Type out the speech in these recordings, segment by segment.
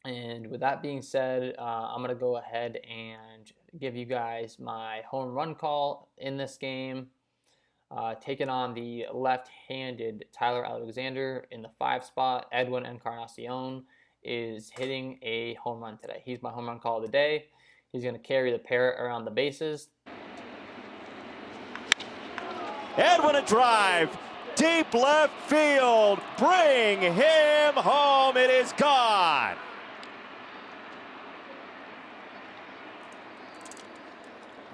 And with that being said, I'm going to go ahead and give you guys my home run call in this game. Taking on the left-handed Tyler Alexander in the 5 spot, Edwin Encarnacion is hitting a home run today. He's my home run call of the day. He's going to carry the parrot around the bases. Edwin a drive, deep left field, bring him home, it is gone.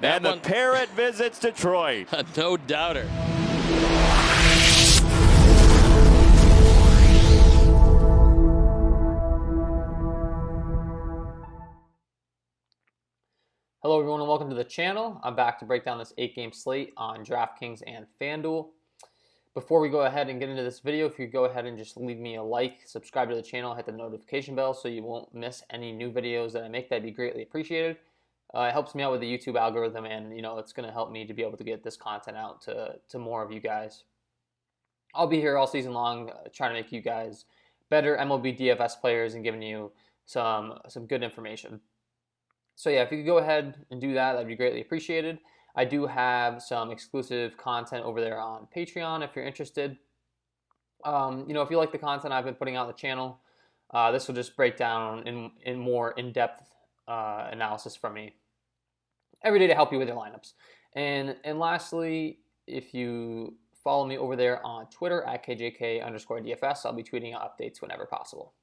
And the parrot visits Detroit. No doubter. Hello everyone and welcome to the channel. I'm back to break down this 8-game slate on Draftkings and Fanduel. Before we go ahead and get into this video, if you go ahead and just leave me a like, subscribe to the channel, hit the notification bell so you won't miss any new videos that I make, that'd be greatly appreciated. It helps me out with the YouTube algorithm, and it's going to help me to be able to get this content out to more of you guys. I'll be here all season long trying to make you guys better MLB DFS players and giving you some good information. So yeah, if you could go ahead and do that, that'd be greatly appreciated. I do have some exclusive content over there on Patreon if you're interested. If you like the content I've been putting out on the channel, this will just break down in more in-depth analysis from me every day to help you with your lineups. And lastly, if you follow me over there on Twitter at KJK DFS, I'll be tweeting out updates whenever possible.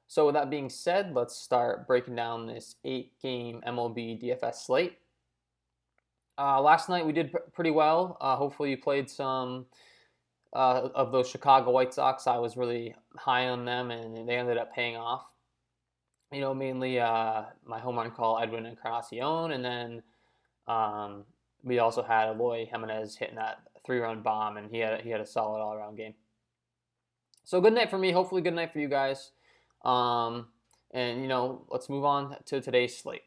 So with that being said, let's start breaking down this 8-game MLB DFS slate. Last night we did pretty well. Hopefully you played some of those Chicago White Sox. I was really high on them, and they ended up paying off. Mainly my home run call, Edwin Encarnacion, and then we also had Eloy Jimenez hitting that 3-run bomb, and he had a solid all-around game. So good night for me. Hopefully good night for you guys. Let's move on to today's slate.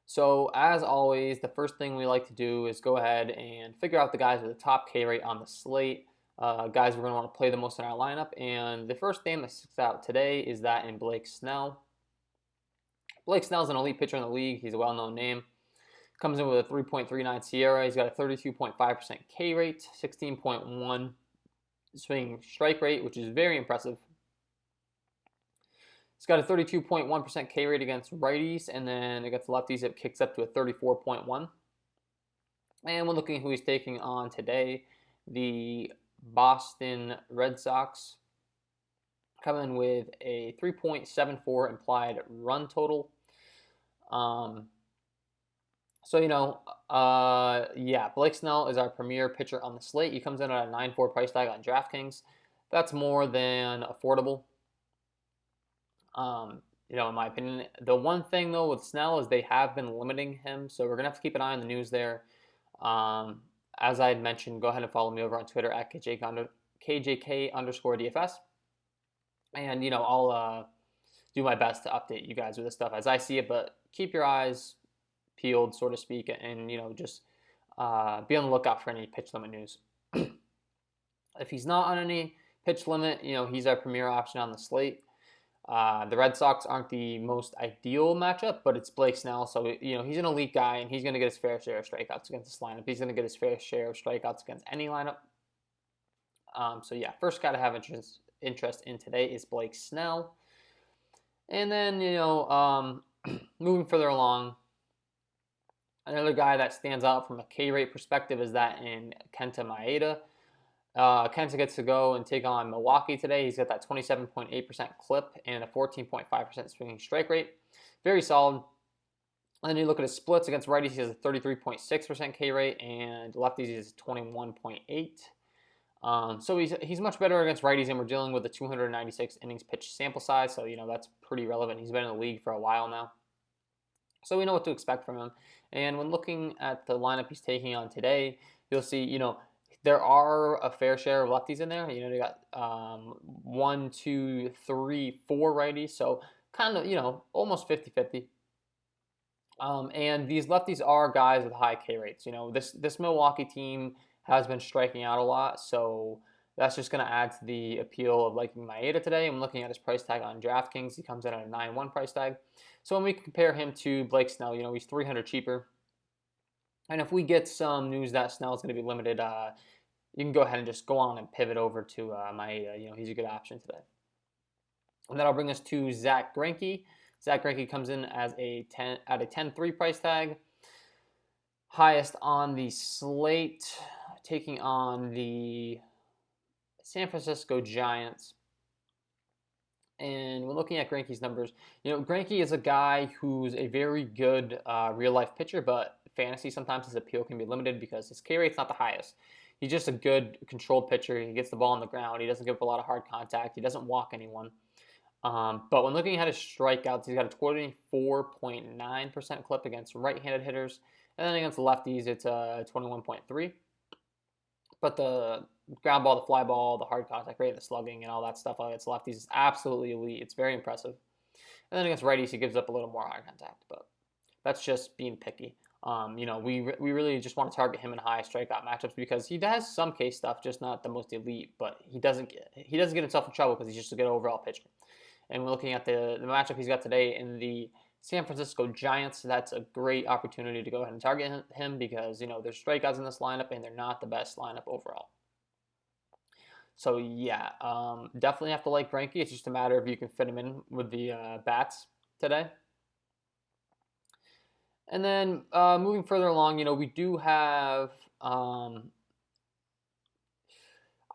So as always, the first thing we like to do is go ahead and figure out the guys with the top K rate on the slate. Guys we're going to want to play the most in our lineup, and the first name that sticks out today is that in Blake Snell. Blake Snell's an elite pitcher in the league. He's a well-known name. Comes in with a 3.39 SIERA. He's got a 32.5% K rate, 16.1 swing strike rate, which is very impressive. He's got a 32.1% K rate against righties, and then against lefties it kicks up to a 34.1. And when looking at who he's taking on today, the Boston Red Sox come in with a 3.74 implied run total. Blake Snell is our premier pitcher on the slate. He comes in at a 9.4 price tag on DraftKings. That's more than affordable. In my opinion. The one thing though with Snell is they have been limiting him, so we're gonna have to keep an eye on the news there. As I had mentioned, go ahead and follow me over on Twitter at KJK DFS. And, I'll do my best to update you guys with this stuff as I see it, but keep your eyes peeled, so to speak, and, just be on the lookout for any pitch limit news. If he's not on any pitch limit, he's our premier option on the slate. The Red Sox aren't the most ideal matchup, but it's Blake Snell, so he's an elite guy, and he's going to get his fair share of strikeouts against this lineup. He's going to get his fair share of strikeouts against any lineup. First guy to have interest in today is Blake Snell. And then, moving further along, another guy that stands out from a K rate perspective is that in Kenta Maeda. Kenta gets to go and take on Milwaukee today. He's got that 27.8% clip and a 14.5% swinging strike rate. Very solid. And then you look at his splits against righties. He has a 33.6% K rate, and lefties he has 21.8. So he's much better against righties, and we're dealing with a 296 innings pitched sample size. So that's pretty relevant. He's been in the league for a while now, so we know what to expect from him. And when looking at the lineup he's taking on today, you'll see there are a fair share of lefties in there. They got 1, 2, 3, 4 righties, so kind of, almost 50-50. And these lefties are guys with high K rates. This Milwaukee team has been striking out a lot, so that's just going to add to the appeal of liking Maeda today. I'm looking at his price tag on DraftKings. He comes in at a 9-1 price tag. So when we compare him to Blake Snell, he's 300 cheaper. And if we get some news that Snell is going to be limited, you can go ahead and just go on and pivot over to Maeda. He's a good option today. And that'll bring us to Zach Greinke. Zach Greinke comes in as at a 10-3 price tag. Highest on the slate, taking on the San Francisco Giants. And we're looking at Greinke's numbers. Greinke is a guy who's a very good real-life pitcher, but fantasy sometimes his appeal can be limited because his K rate's not the highest. He's just a good controlled pitcher. He gets the ball on the ground. He doesn't give up a lot of hard contact. He doesn't walk anyone. But when looking at his strikeouts, he's got a 24.9% clip against right-handed hitters. And then against lefties, it's a 21.3. But the ground ball, the fly ball, the hard contact rate, the slugging, and all that stuff against lefties is absolutely elite. It's very impressive. And then against righties, he gives up a little more hard contact. But that's just being picky. We really just want to target him in high strikeout matchups because he has some K stuff, just not the most elite. But he doesn't get himself in trouble because he's just a good overall pitcher. And we're looking at the matchup he's got today in the San Francisco Giants. That's a great opportunity to go ahead and target him because, there's strikeouts in this lineup and they're not the best lineup overall. So, yeah, definitely have to like Greinke. It's just a matter of you can fit him in with the bats today. And then moving further along, we do have, I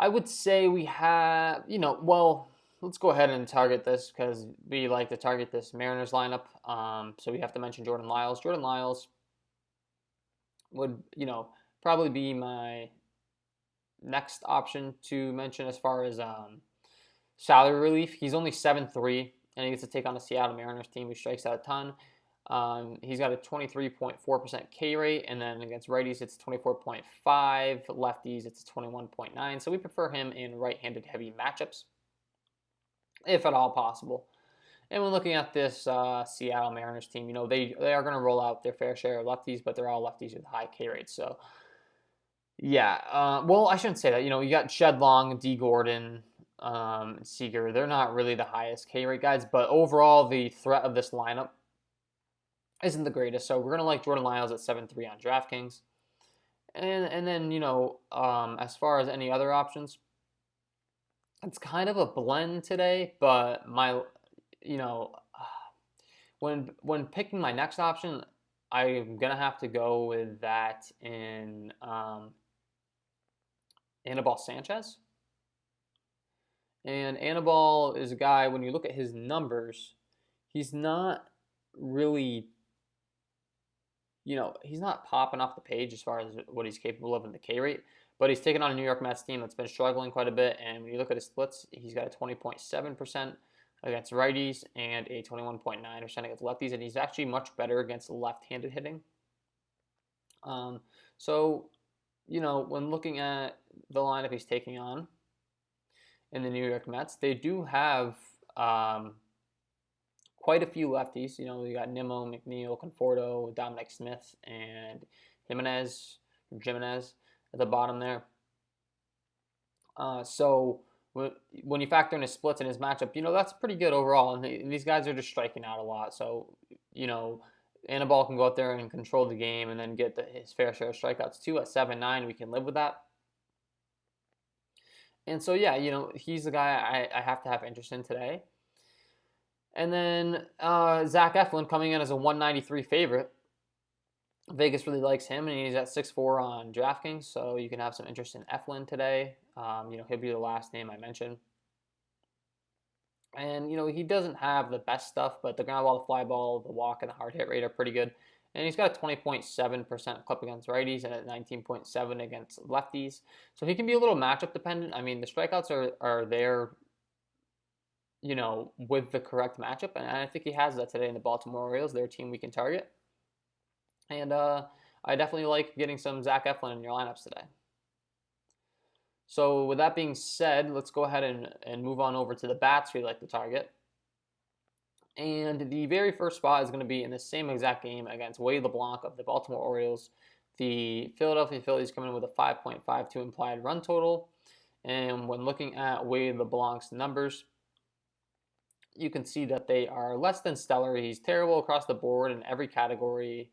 would say we have, let's go ahead and target this because we like to target this Mariners lineup. So we have to mention Jordan Lyles. Jordan Lyles would, probably be my next option to mention as far as salary relief. He's only 7-3, and he gets to take on the Seattle Mariners team who strikes out a ton. He's got a 23.4% K rate, and then against righties it's 24.5, lefties it's 21.9. So we prefer him in right-handed heavy matchups, if at all possible. And when looking at this Seattle Mariners team, they are going to roll out their fair share of lefties, but they're all lefties with high K rates. So, yeah. Well, I shouldn't say that. You got Shed Long, D. Gordon, Seager. They're not really the highest K rate guys, but overall the threat of this lineup isn't the greatest. So we're going to like Jordan Lyles at 7-3 on DraftKings. And then, as far as any other options, it's kind of a blend today, but when picking my next option, I'm gonna have to go with that in Anibal Sanchez. And Anibal is a guy, when you look at his numbers, he's not really, he's not popping off the page as far as what he's capable of in the K rate. But he's taken on a New York Mets team that's been struggling quite a bit. And when you look at his splits, he's got a 20.7% against righties and a 21.9% against lefties. And he's actually much better against left-handed hitting. So, when looking at the lineup he's taking on in the New York Mets, they do have quite a few lefties. You got Nimmo, McNeil, Conforto, Dominic Smith, and Jimenez at the bottom there. So when you factor in his splits and his matchup, that's pretty good overall. And these guys are just striking out a lot. So, Anibal can go out there and control the game and then get his fair share of strikeouts too. At 7-9, we can live with that. And so, yeah, he's the guy I have to have interest in today. And then Zach Eflin coming in as a 193 favorite. Vegas really likes him, and he's at 6-4 on DraftKings, so you can have some interest in Eflin today. He'll be the last name I mentioned. And, he doesn't have the best stuff, but the ground ball, the fly ball, the walk, and the hard hit rate are pretty good. And he's got a 20.7% clip against righties and a 19.7 against lefties. So he can be a little matchup dependent. I mean, the strikeouts are there, with the correct matchup. And I think he has that today in the Baltimore Orioles. They're a team we can target. And I definitely like getting some Zach Eflin in your lineups today. So with that being said, let's go ahead and move on over to the bats we like to target. And the very first spot is going to be in the same exact game against Wade LeBlanc of the Baltimore Orioles. The Philadelphia Phillies come in with a 5.52 implied run total. And when looking at Wade LeBlanc's numbers, you can see that they are less than stellar. He's terrible across the board in every category,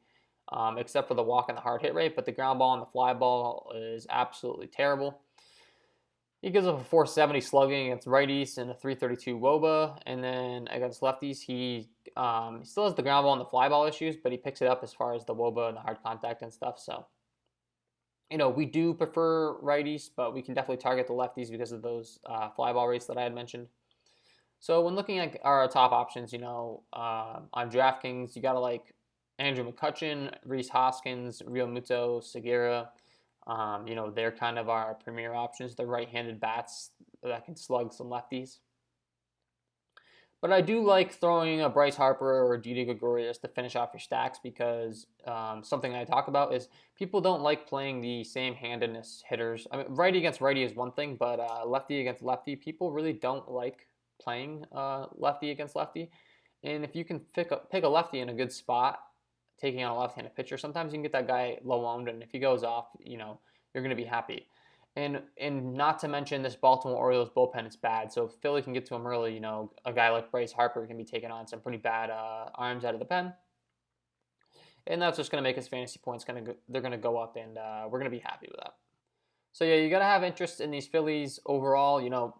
except for the walk and the hard hit rate, but the ground ball and the fly ball is absolutely terrible. He gives up a 470 slugging against righties and a 332 WOBA, and then against lefties, he still has the ground ball and the fly ball issues, but he picks it up as far as the WOBA and the hard contact and stuff. So, we do prefer righties, but we can definitely target the lefties because of those fly ball rates that I had mentioned. So when looking at our top options, on DraftKings, you got to like Andrew McCutchen, Rhys Hoskins, Real Muto, Segura. They're kind of our premier options. They're right-handed bats that can slug some lefties. But I do like throwing a Bryce Harper or Didi Gregorius to finish off your stacks because something I talk about is people don't like playing the same handedness hitters. I mean, righty against righty is one thing, but lefty against lefty, people really don't like playing lefty against lefty. And if you can pick a lefty in a good spot, taking on a left-handed pitcher, sometimes you can get that guy low-owned, and if he goes off, you're going to be happy. And not to mention this Baltimore Orioles bullpen is bad, so if Philly can get to him early, a guy like Bryce Harper can be taking on some pretty bad arms out of the pen. And that's just going to make his fantasy points they're going to go up, and we're going to be happy with that. So yeah, you got to have interest in these Phillies overall,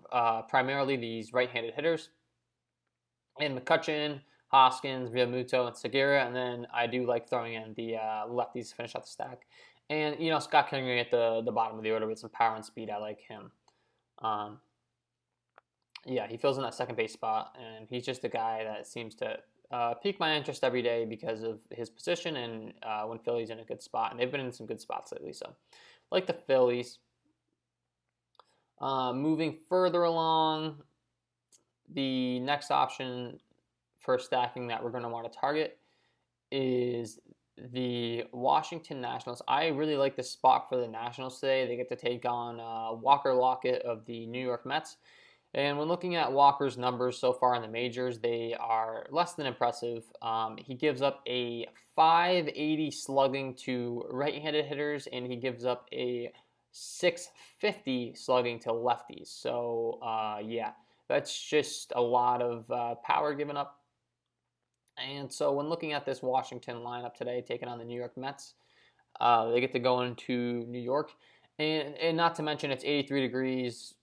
primarily these right-handed hitters. And McCutchen, Hoskins, Realmuto, and Segura, and then I do like throwing in the lefties to finish out the stack. And, Scott Kingery at the bottom of the order with some power and speed. I like him. Yeah, he fills in that second base spot, and he's just a guy that seems to pique my interest every day because of his position and when Philly's in a good spot. And they've been in some good spots lately, so I like the Phillies. Moving further along, the next option for stacking that we're going to want to target is the Washington Nationals. I really like this spot for the Nationals today. They get to take on Walker Lockett of the New York Mets. And when looking at Walker's numbers so far in the majors, they are less than impressive. He gives up a 580 slugging to right-handed hitters, and he gives up a 650 slugging to lefties. So, yeah, that's just a lot of power given up. And so when looking at this Washington lineup today, taking on the New York Mets, they get to go into New York. And not to mention it's 83 degrees,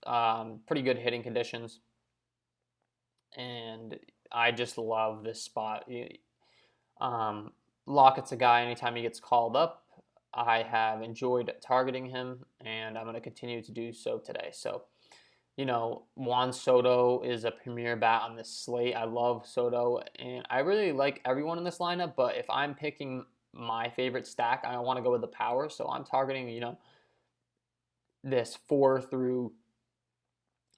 pretty good hitting conditions. And I just love this spot. Lockett's a guy, anytime he gets called up, I have enjoyed targeting him, and I'm going to continue to do so today. So, Juan Soto is a premier bat on this slate. I love Soto, and I really like everyone in this lineup, but if I'm picking my favorite stack, I want to go with the power, so I'm targeting, this 4 through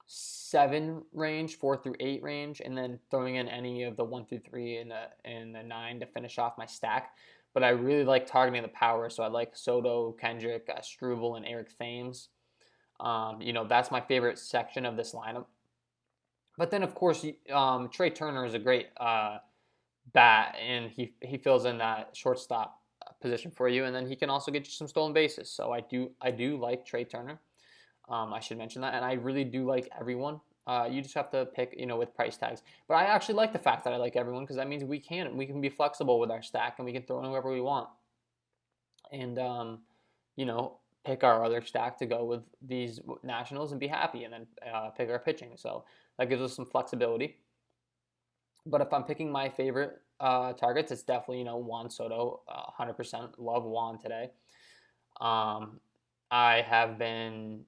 7 range, 4 through 8 range, and then throwing in any of the 1 through 3 and the 9 to finish off my stack. But I really like targeting the power, so I like Soto, Kendrick, Struble, and Eric Thames. That's my favorite section of this lineup. But then, of course, Trey Turner is a great bat, and he fills in that shortstop position for you, and then he can also get you some stolen bases. So I do like Trey Turner. I should mention that, and I really do like everyone. You just have to pick, with price tags. But I actually like the fact that I like everyone because that means we can be flexible with our stack and we can throw in whoever we want. And pick our other stack to go with these Nationals and be happy, and then pick our pitching. So that gives us some flexibility. But if I'm picking my favorite targets, it's definitely, Juan Soto. 100% love Juan today. I have been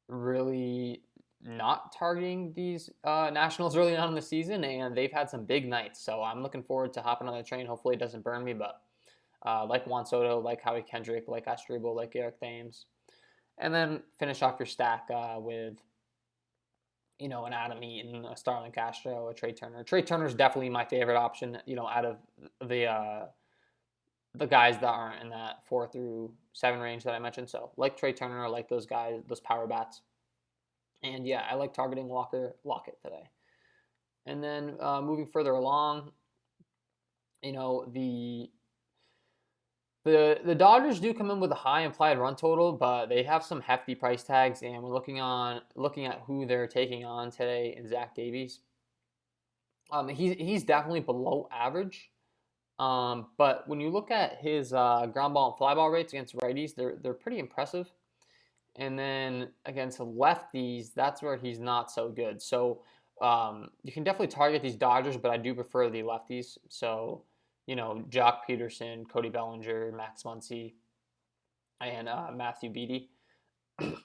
really not targeting these Nationals early on in the season, and they've had some big nights. So I'm looking forward to hopping on the train. Hopefully it doesn't burn me, but like Juan Soto, like Howie Kendrick, like Struble, like Eric Thames. And then finish off your stack with, an Adam Eaton, a Starlin Castro, a Trey Turner. Trey Turner's definitely my favorite option, out of the guys that aren't in that 4 through 7 range that I mentioned. So like Trey Turner, I like those guys, those power bats. And yeah, I like targeting Walker Lockett today. And then moving further along, the The Dodgers do come in with a high implied run total, but they have some hefty price tags, and we're looking at who they're taking on today in Zach Davies. He's definitely below average. But when you look at his ground ball and fly ball rates against righties, they're pretty impressive. And then against lefties, that's where he's not so good. So you can definitely target these Dodgers, but I do prefer the lefties. So, Jock Peterson, Cody Bellinger, Max Muncy, and Matthew Beatty.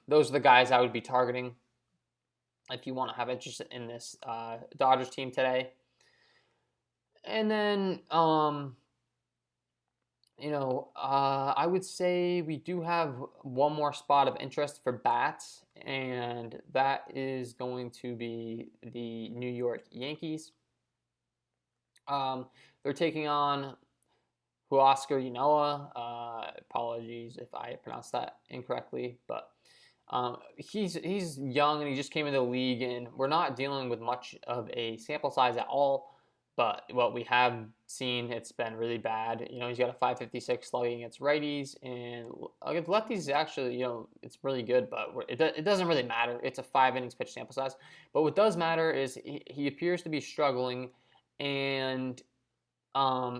Those are the guys I would be targeting if you want to have interest in this Dodgers team today. And then, I would say we do have one more spot of interest for bats, and that is going to be the New York Yankees. They're taking on Huascar Ynoa. Apologies if I pronounced that incorrectly, but he's young and he just came into the league, and we're not dealing with much of a sample size at all. But what we have seen, it's been really bad. He's got a 556 slugging against righties, and against lefties, actually, it's really good. But it doesn't really matter. It's a 5 innings pitch sample size. But what does matter is he appears to be struggling, and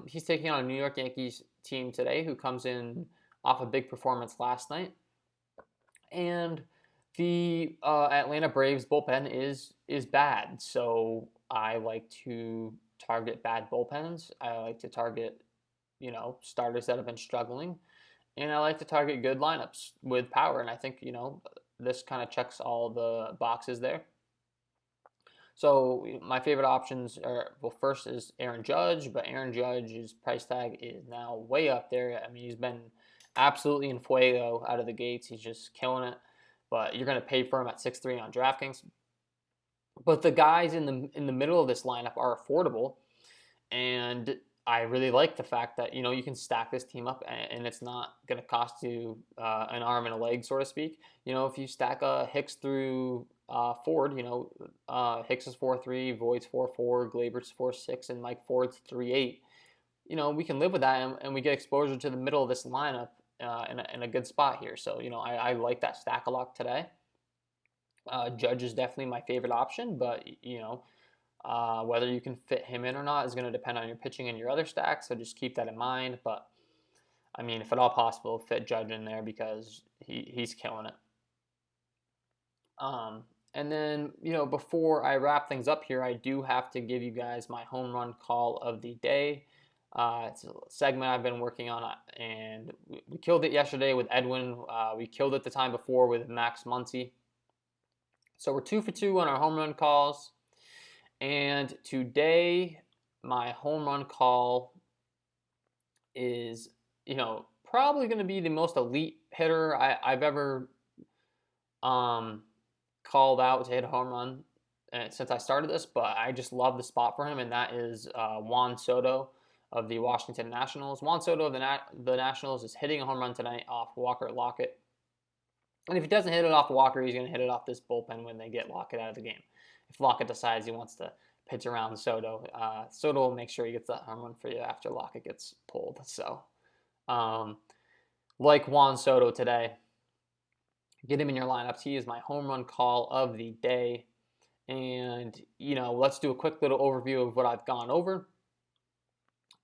he's taking on a New York Yankees team today who comes in off a big performance last night. And the Atlanta Braves bullpen is bad. So I like to target bad bullpens. I like to target, starters that have been struggling. And I like to target good lineups with power. And I think, this kind of checks all the boxes there. So my favorite options are, well, first is Aaron Judge, but Aaron Judge's price tag is now way up there. I mean, he's been absolutely in fuego out of the gates. He's just killing it. But you're going to pay for him at 6.3 on DraftKings. But the guys in the middle of this lineup are affordable, and I really like the fact that you can stack this team up, and it's not going to cost you an arm and a leg, so to speak. If you stack Hicks through Ford, Hicks is 4.3, Voigt's 4.4, Glabert's 4.6, and Mike Ford's 3.8. We can live with that, and we get exposure to the middle of this lineup in a good spot here. So I like that stack a lot today. Judge is definitely my favorite option, but whether you can fit him in or not is going to depend on your pitching and your other stacks. So just keep that in mind. But I mean, if at all possible, fit Judge in there because he's killing it. And then, before I wrap things up here, I do have to give you guys my home run call of the day. It's a segment I've been working on, and we killed it yesterday with Edwin. We killed it the time before with Max Muncy. So we're 2 for 2 on our home run calls. And today, my home run call is, probably going to be the most elite hitter I've ever called out to hit a home run since I started this. But I just love the spot for him, and that is Juan Soto of the Washington Nationals. Juan Soto of the Nationals is hitting a home run tonight off Walker Lockett. And if he doesn't hit it off Walker, he's going to hit it off this bullpen when they get Lockett out of the game. If Lockett decides he wants to pitch around Soto, Soto will make sure he gets that home run for you after Lockett gets pulled. So, like Juan Soto today, get him in your lineups. He is my home run call of the day. And, let's do a quick little overview of what I've gone over.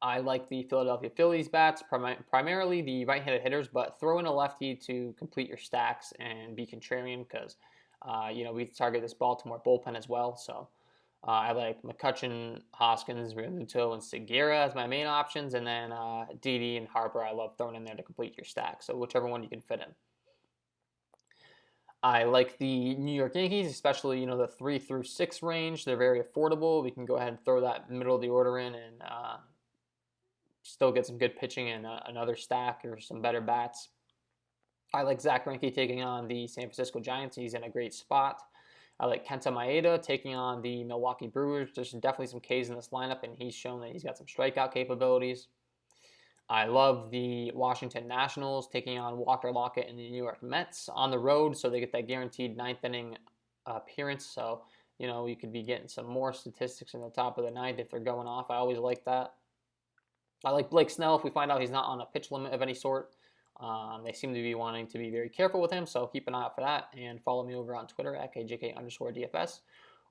I like the Philadelphia Phillies bats, primarily the right-handed hitters, but throw in a lefty to complete your stacks and be contrarian because, we target this Baltimore bullpen as well. So I like McCutchen, Hoskins, Realmuto, and Segura as my main options, and then Didi and Harper I love throwing in there to complete your stack. So whichever one you can fit in. I like the New York Yankees, especially, the 3 through 6 range. They're very affordable. We can go ahead and throw that middle of the order in and still get some good pitching and another stack or some better bats. I like Zach Greinke taking on the San Francisco Giants. He's in a great spot. I like Kenta Maeda taking on the Milwaukee Brewers. There's definitely some Ks in this lineup, and he's shown that he's got some strikeout capabilities. I love the Washington Nationals taking on Walker Lockett and the New York Mets on the road, so they get that guaranteed 9th inning appearance. So, you could be getting some more statistics in the top of the 9th if they're going off. I always like that. I like Blake Snell if we find out he's not on a pitch limit of any sort. They seem to be wanting to be very careful with him, so keep an eye out for that. And follow me over on Twitter at KJK_DFS.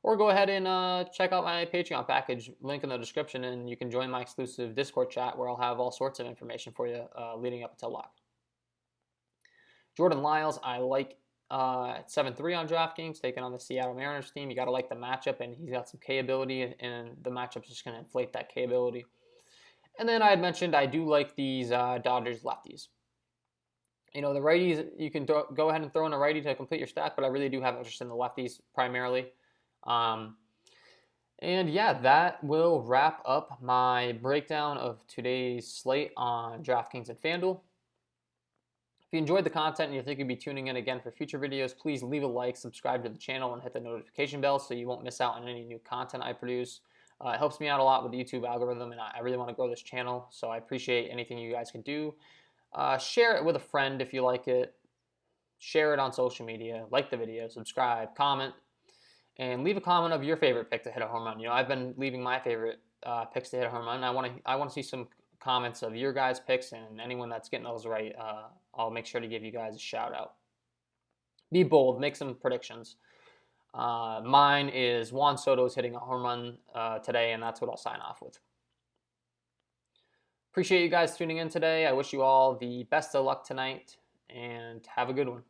Or go ahead and check out my Patreon package, link in the description, and you can join my exclusive Discord chat where I'll have all sorts of information for you leading up until lock. Jordan Lyles, I like at 7-3 on DraftKings, taking on the Seattle Mariners team. You got to like the matchup, and he's got some K ability, and the matchup's just going to inflate that K ability. And then I had mentioned I do like these Dodgers lefties. You know, the righties, you can go ahead and throw in a righty to complete your stack, but I really do have interest in the lefties primarily. And yeah, that will wrap up my breakdown of today's slate on DraftKings and Fanduel. If you enjoyed the content and you think you'd be tuning in again for future videos, please leave a like, subscribe to the channel, and hit the notification bell so you won't miss out on any new content I produce. It helps me out a lot with the YouTube algorithm, and I really want to grow this channel, so I appreciate anything you guys can do. Share it with a friend if you like it. Share it on social media. Like the video. Subscribe. Comment. And leave a comment of your favorite pick to hit a home run. You know, I've been leaving my favorite picks to hit a home run. I want to see some comments of your guys' picks, and anyone that's getting those right, I'll make sure to give you guys a shout out. Be bold. Make some predictions. Mine is Juan Soto's hitting a home run today, and that's what I'll sign off with. Appreciate you guys tuning in today. I wish you all the best of luck tonight, and have a good one.